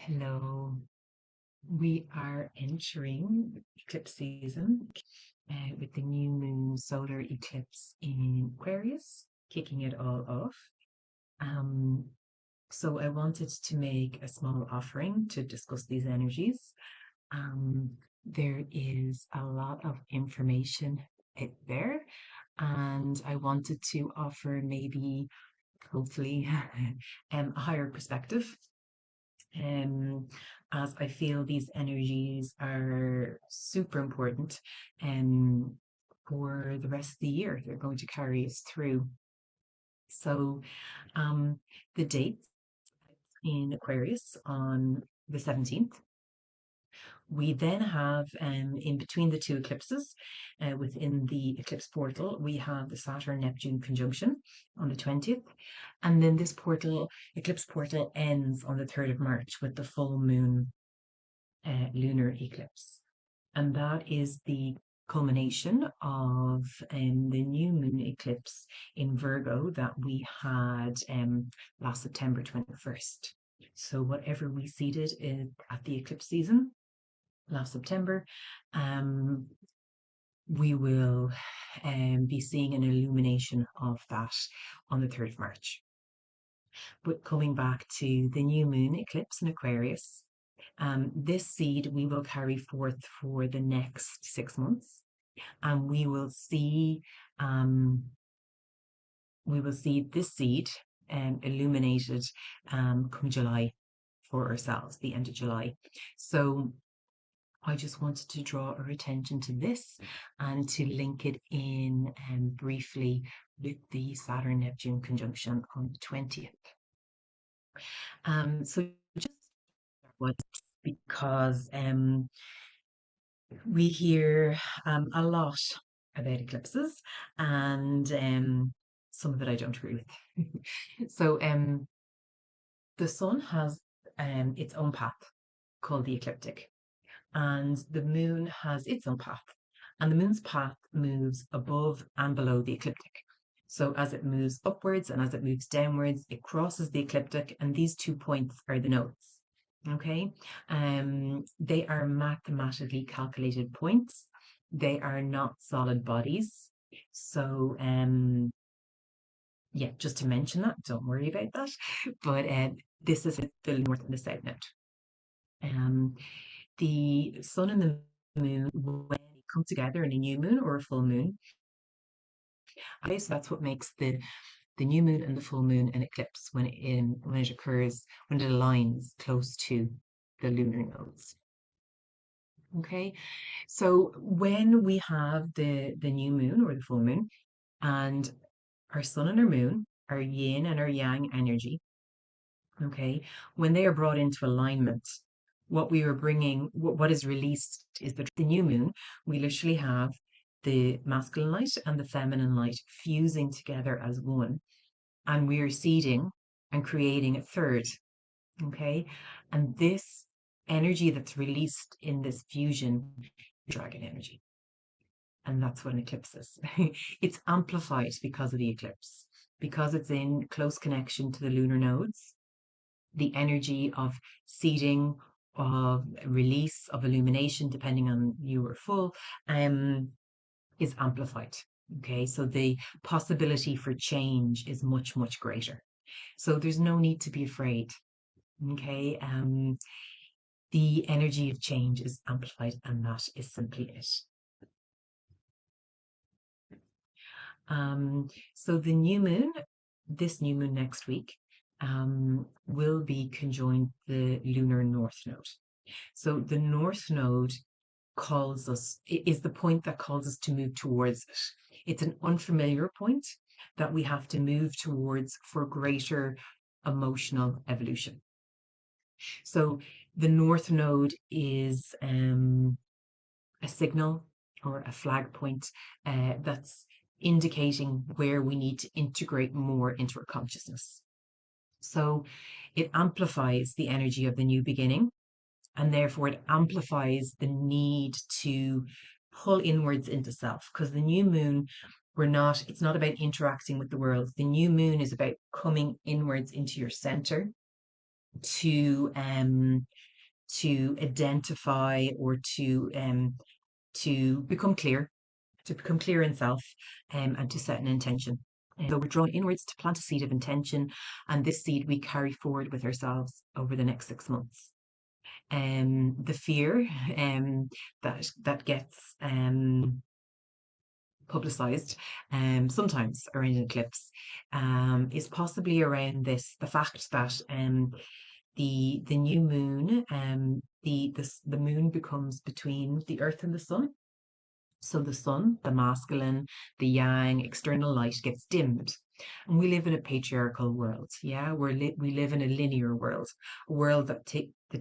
Hello. We are entering eclipse season with the new moon solar eclipse in Aquarius, kicking it all off. Um, so I wanted to make a small offering to discuss these energies. Um, there is a lot of information out there, and I wanted to offer maybe, hopefully, a higher perspective um, as I feel these energies are super important for the rest of the year. They're going to carry us through. So, um, the dates in Aquarius on the 17th. We then have, in between the two eclipses, within the eclipse portal, we have the Saturn Neptune conjunction on the 20th. And then this eclipse portal ends on the 3rd of March with the full moon lunar eclipse. And that is the culmination of the new moon eclipse in Virgo that we had last September 21st. So, whatever we seeded at the eclipse season last September, um, we will be seeing an illumination of that on the 3rd of March. But coming back to the new moon eclipse in Aquarius, this seed we will carry forth for the next 6 months, and um, we will see this seed illuminated come July for ourselves, the end of July. So I just wanted to draw our attention to this and to link it in briefly with the Saturn Neptune conjunction on the 20th. So just what because we hear a lot about eclipses, and some of it I don't agree with. So the sun has its own path called the ecliptic, and the moon has its own path. And the moon's path moves above and below the ecliptic. So as it moves upwards and as it moves downwards, it crosses the ecliptic, and these 2 points are the nodes. Okay, they are mathematically calculated points. They are not solid bodies. So, yeah, just to mention that, don't worry about that. But this is the north and the south node. Um, the sun and the moon, when they come together in a new moon or a full moon, okay, so that's what makes the new moon and the full moon an eclipse when it occurs, when it aligns close to the lunar nodes. Okay, so when we have the new moon or the full moon, and our sun and our moon, our yin and our yang energy, okay, when they are brought into alignment, what is released is the new moon. We literally have the masculine light and the feminine light fusing together as one, and we are seeding and creating a third. Okay, and this energy that's released in this fusion, dragon energy. And that's what an eclipse is. It's amplified because of the eclipse, because it's in close connection to the lunar nodes. The energy of seeding, of release, of illumination, depending on new or full, is amplified. Okay, so the possibility for change is much, much greater. So there's no need to be afraid. Okay, the energy of change is amplified, and that is simply it. So this new moon next week, will be conjoined the lunar north node. So the north node is the point that calls us to move towards it. It's an unfamiliar point that we have to move towards for greater emotional evolution. So the north node is a signal or a flag point that's indicating where we need to integrate more into our consciousness. So it amplifies the energy of the new beginning, and therefore it amplifies the need to pull inwards into self, because the new moon, it's not about interacting with the world. The new moon is about coming inwards into your center to identify or to become clear, to become clear in self, and to set an intention. And so we're drawn inwards to plant a seed of intention, and this seed we carry forward with ourselves over the next 6 months. The fear that gets publicized sometimes around an eclipse is possibly around the fact that the new moon, the moon becomes between the earth and the sun. So the sun, the masculine, the yang, external light gets dimmed. And we live in a patriarchal world. Yeah, we live in a linear world, a world that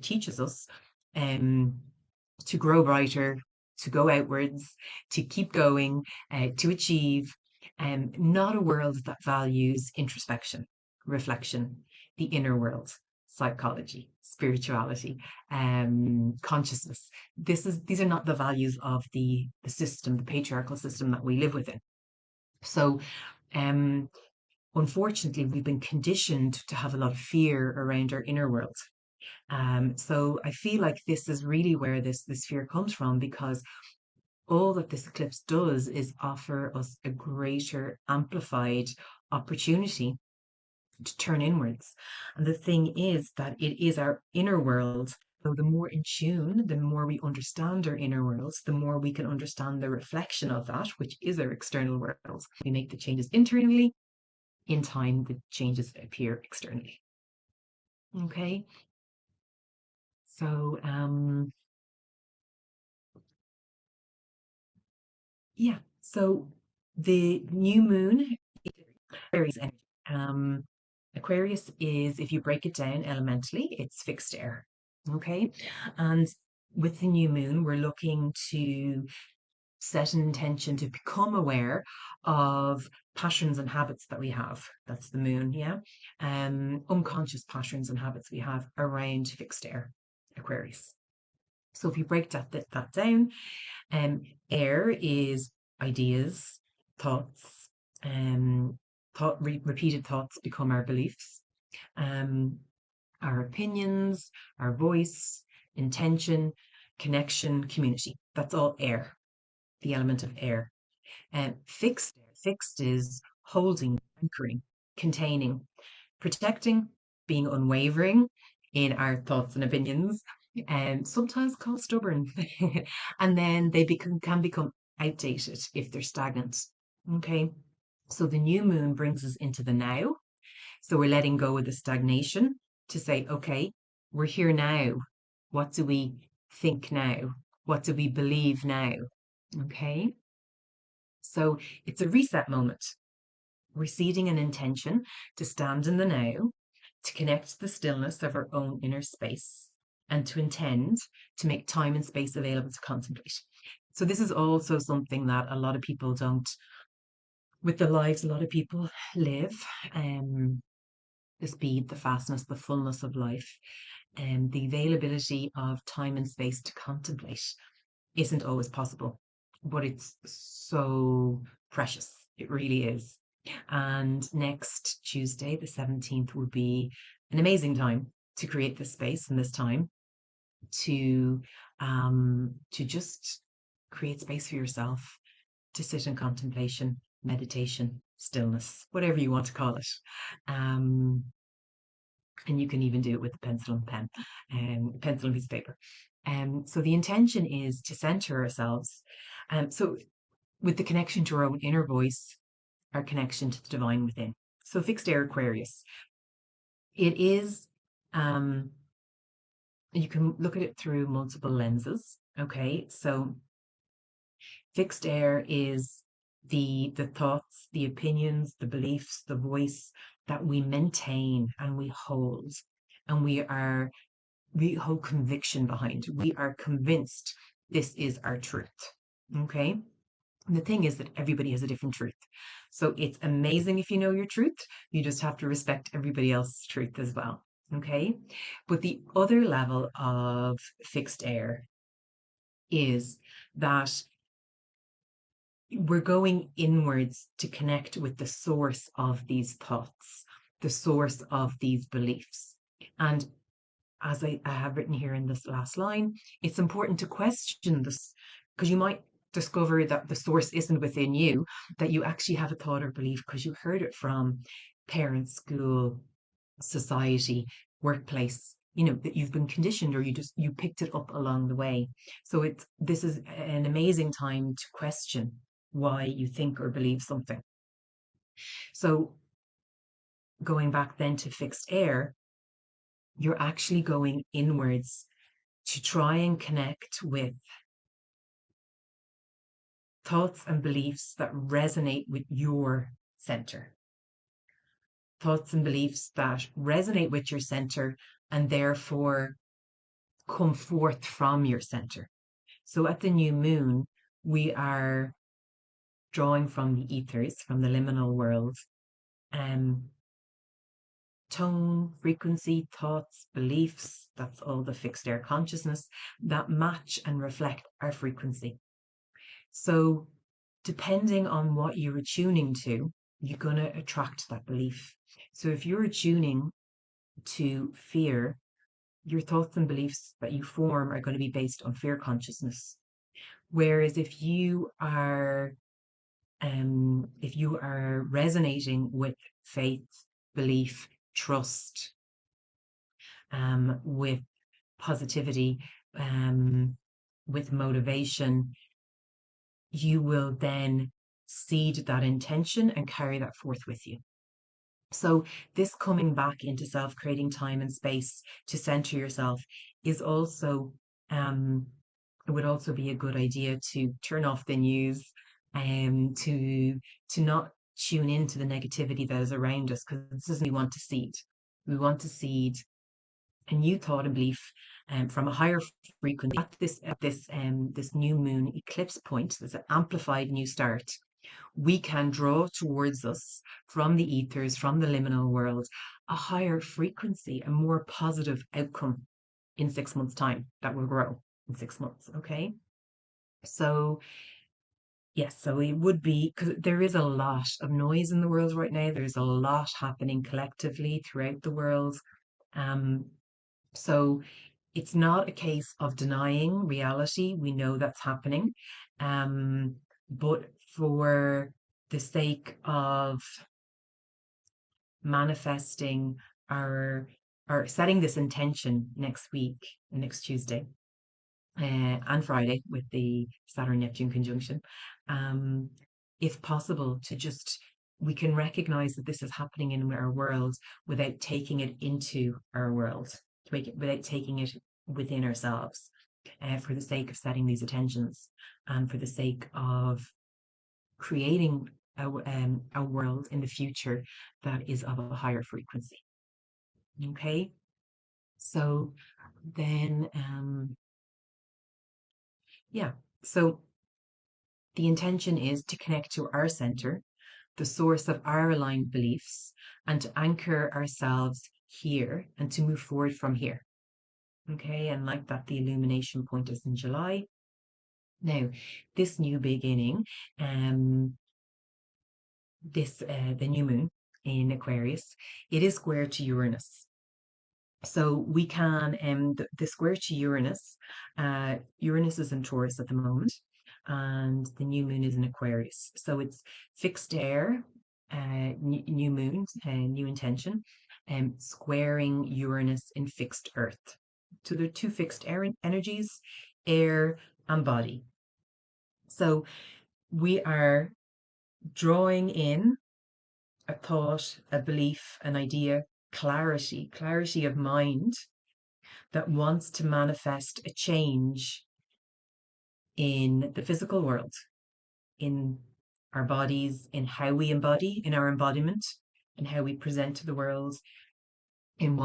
teaches us um, to grow brighter, to go outwards, to keep going, to achieve, not a world that values introspection, reflection, the inner world, psychology, spirituality, consciousness. These are not the values of the system, the patriarchal system that we live within. So um, unfortunately, we've been conditioned to have a lot of fear around our inner world. So I feel like this is really where this fear comes from, because all that this eclipse does is offer us a greater amplified opportunity to turn inwards. And the thing is that it is our inner world. So the more in tune, the more we understand our inner worlds, the more we can understand the reflection of that, which is our external world. We make the changes internally. In time, the changes appear externally. Okay. So yeah. So the new moon, Aquarius energy. Um, Aquarius is, if you break it down elementally, it's fixed air. Okay. And with the new moon, we're looking to set an intention to become aware of patterns and habits that we have. That's the moon, yeah. Unconscious patterns and habits we have around fixed air, Aquarius. So if you break that down, um, air is ideas, thoughts, repeated thoughts become our beliefs, um, our opinions, our voice, intention, connection, community. That's all air, the element of air. And fixed is holding, anchoring, containing, protecting, being unwavering in our thoughts and opinions, and sometimes called stubborn. And then can become outdated if they're stagnant. Okay. So the new moon brings us into the now. So we're letting go of the stagnation to say, okay, we're here now. What do we think now? What do we believe now? Okay. So it's a reset moment. We're seeding an intention to stand in the now, to connect to the stillness of our own inner space, and to intend to make time and space available to contemplate. So this is also something that a lot of people don't, with the lives a lot of people live, the speed, the fastness, the fullness of life, and the availability of time and space to contemplate isn't always possible, but it's so precious. It really is. And next Tuesday, the 17th, will be an amazing time to create this space and this time to just create space for yourself to sit in contemplation, meditation, stillness, whatever you want to call it. Um, and you can even do it with a pencil and pen, pencil and piece of paper. So the intention is to center ourselves. So with the connection to our own inner voice, our connection to the divine within. So fixed air Aquarius, it is, um, you can look at it through multiple lenses. Okay. So fixed air is the thoughts, the opinions, the beliefs, the voice that we maintain and we hold. And we hold conviction behind. We are convinced this is our truth. Okay. And the thing is that everybody has a different truth. So it's amazing if you know your truth. You just have to respect everybody else's truth as well. Okay. But the other level of fixed air is that we're going inwards to connect with the source of these thoughts, the source of these beliefs. And as I have written here in this last line, it's important to question this because you might discover that the source isn't within you, that you actually have a thought or belief because you heard it from parents, school, society, workplace, that you've been conditioned, or you picked it up along the way. So this is an amazing time to question why you think or believe something. So going back then to fixed air, you're actually going inwards to try and connect with thoughts and beliefs that resonate with your center. Thoughts and beliefs that resonate with your center and therefore come forth from your center. So at the new moon, we are drawing from the ethers, from the liminal world, um, tone, frequency, thoughts, beliefs, that's all the fixed air consciousness that match and reflect our frequency. So depending on what you're attuning to, you're going to attract that belief. So if you're attuning to fear, your thoughts and beliefs that you form are going to be based on fear consciousness. Whereas if you are resonating with faith, belief, trust, with positivity, with motivation, you will then seed that intention and carry that forth with you. So, this coming back into self, creating time and space to center yourself is also, it would also be a good idea to turn off the news and to not tune into the negativity that is around us, because this is what we want to seed. We want to seed a new thought and belief from a higher frequency at this new moon eclipse point. There's an amplified new start. We can draw towards us from the ethers, from the liminal world, a higher frequency, a more positive outcome in 6 months' time that will grow in 6 months. Okay. So, yes, so it would be because there is a lot of noise in the world right now. There's a lot happening collectively throughout the world. Um, so it's not a case of denying reality. We know that's happening. Um, but for the sake of manifesting our or setting this intention next week, next Tuesday, and Friday with the Saturn Neptune conjunction, um, if possible, we can recognize that this is happening in our world without taking it into our world, without taking it within ourselves, for the sake of setting these intentions and for the sake of creating a world in the future that is of a higher frequency. Okay, so then, yeah, so the intention is to connect to our center, the source of our aligned beliefs, and to anchor ourselves here and to move forward from here. Okay, and like that, the illumination point is in July. Now, this new beginning, um, the new moon in Aquarius, it is square to Uranus. So we can, the square to Uranus, Uranus is in Taurus at the moment, and the new moon is in Aquarius. So it's fixed air, new moon, new intention, squaring Uranus in fixed Earth. So there are two fixed air energies, air and body. So we are drawing in a thought, a belief, an idea, clarity of mind that wants to manifest a change in the physical world, in our bodies, in how we embody, in our embodiment, in how we present to the world, in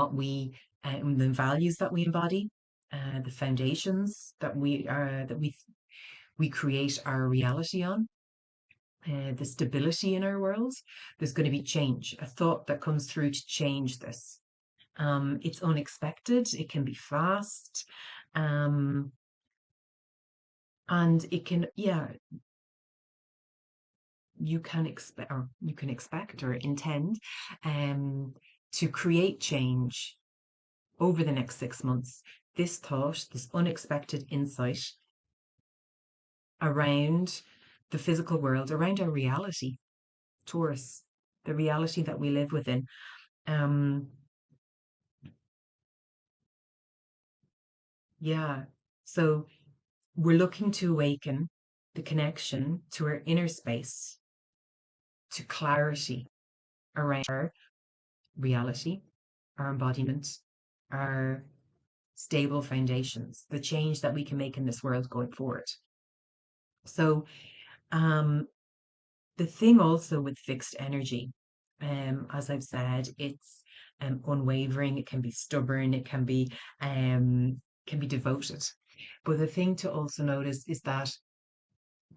in the values that we embody, the foundations that we create our reality on. The stability in our world, there's going to be change, a thought that comes through to change this. It's unexpected, it can be fast, um, and it can, yeah, you can expect or intend, to create change over the next 6 months, this thought, this unexpected insight around the physical world, around our reality, Taurus, the reality that we live within. Um, yeah. So we're looking to awaken the connection to our inner space, to clarity around our reality, our embodiment, our stable foundations, the change that we can make in this world going forward. So, um, the thing also with fixed energy, as I've said, it's unwavering, it can be stubborn, it can be devoted. But the thing to also notice is that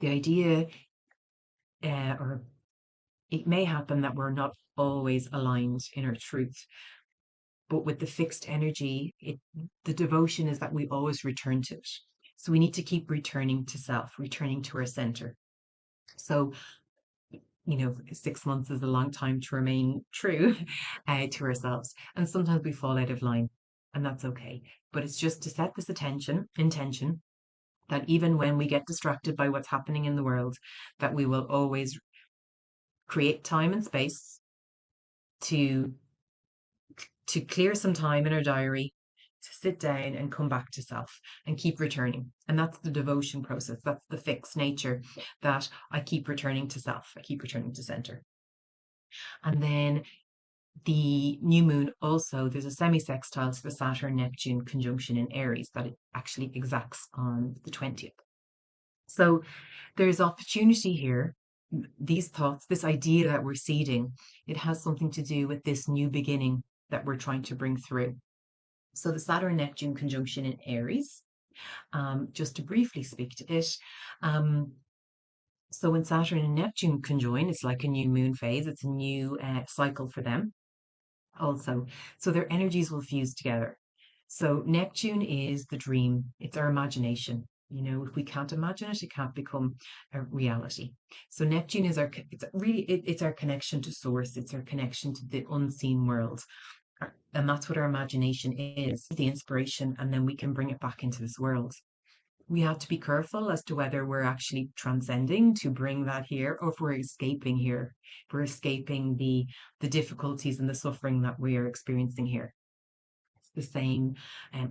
the idea, or it may happen that we're not always aligned in our truth. But with the fixed energy, the devotion is that we always return to it. So we need to keep returning to self, returning to our center. So, 6 months is a long time to remain true to ourselves. And sometimes we fall out of line, and that's okay. But it's just to set this intention that even when we get distracted by what's happening in the world, that we will always create time and space to clear some time in our diary to sit down and come back to self and keep returning. And that's the devotion process. That's the fixed nature that I keep returning to self. I keep returning to center. And then the new moon also, there's a semi-sextile to the Saturn Neptune conjunction in Aries that it actually exacts on the 20th. So there's opportunity here. These thoughts, this idea that we're seeding, it has something to do with this new beginning that we're trying to bring through. So the Saturn Neptune conjunction in Aries, just to briefly speak to it. Um, so when Saturn and Neptune conjoin, it's like a new moon phase, it's a new cycle for them also. So their energies will fuse together. So Neptune is the dream, it's our imagination. If we can't imagine it, it can't become a reality. So Neptune is it's really, it's our connection to source, it's our connection to the unseen world. And that's what our imagination is, the inspiration, and then we can bring it back into this world. We have to be careful as to whether we're actually transcending to bring that here or if we're escaping here. We're escaping the difficulties and the suffering that we are experiencing here. It's the same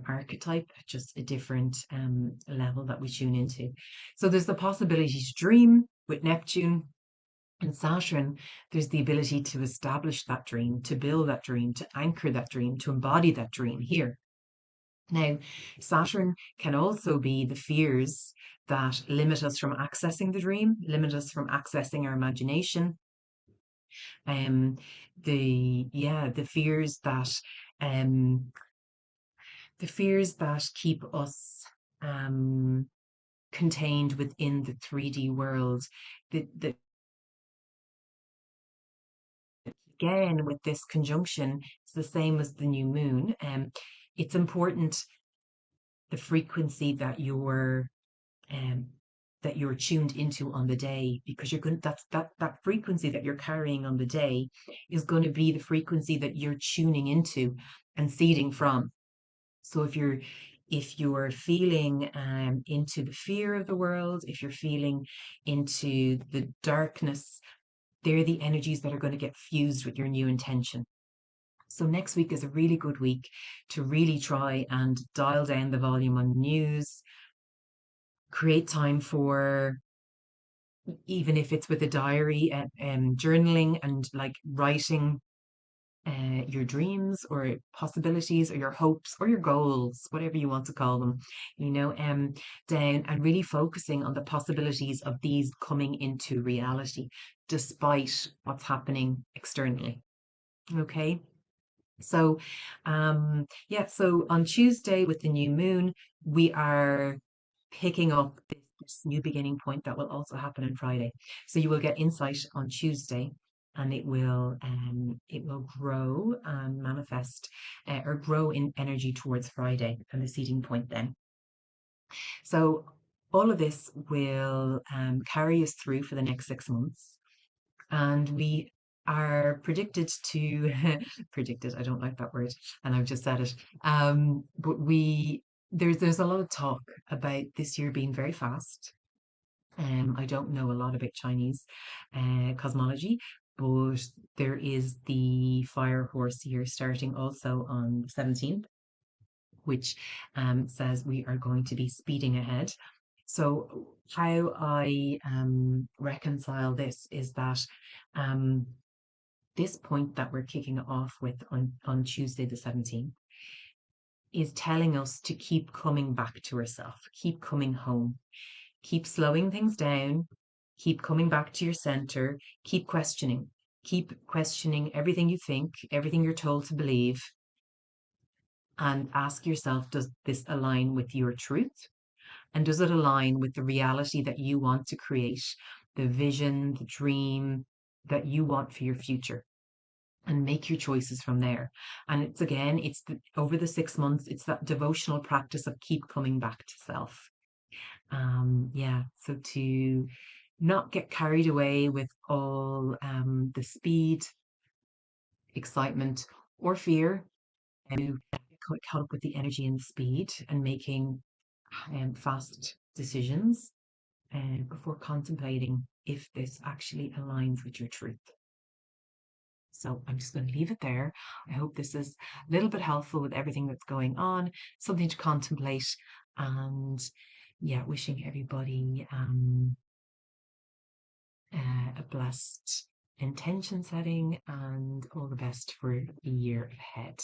archetype, just a different level that we tune into. So there's the possibility to dream with Neptune and Saturn. There's the ability to establish that dream, to build that dream, to anchor that dream, to embody that dream here. Now, Saturn can also be the fears that limit us from accessing the dream, limit us from accessing our imagination. Um, the fears that um the fears that keep us contained within the 3D world. The Again, with this conjunction, it's the same as the new moon. It's important the frequency um, that you're tuned into on the day, because you're going that frequency that you're carrying on the day is going to be the frequency that you're tuning into and seeding from. So if you're feeling into the fear of the world, if you're feeling into the darkness, they're the energies that are going to get fused with your new intention. So next week is a really good week to really try and dial down the volume on news, create time for, even if it's with a diary, journaling and like writing your dreams or possibilities or your hopes or your goals, whatever you want to call them, down, and really focusing on the possibilities of these coming into reality despite what's happening externally. Okay. So, yeah, so on Tuesday with the new moon, we are picking up this new beginning point that will also happen on Friday. So you will get insight on Tuesday, and it will grow and manifest, or grow in energy towards Friday and the seeding point then. So all of this will carry us through for the next 6 months, and we are predicted to predicted. I don't like that word, and I've just said it. But there's a lot of talk about this year being very fast. I don't know a lot about Chinese cosmology, but there is the fire horse year starting also on the 17th, which says we are going to be speeding ahead. So, how I reconcile this is that um, this point that we're kicking it off with on Tuesday, the 17th, is telling us to keep coming back to ourselves, keep coming home, keep slowing things down, keep coming back to your center, keep questioning everything you think, everything you're told to believe, and ask yourself, does this align with your truth? And does it align with the reality that you want to create, the vision, the dream that you want for your future? And make your choices from there. And it's again, over the 6 months, it's that devotional practice of keep coming back to self. Yeah, so to not get carried away with all the speed, excitement, or fear, and to get caught up with the energy and the speed and making fast decisions before contemplating if this actually aligns with your truth. So I'm just going to leave it there. I hope this is a little bit helpful with everything that's going on, something to contemplate, and yeah, wishing everybody a blessed intention setting and all the best for the year ahead.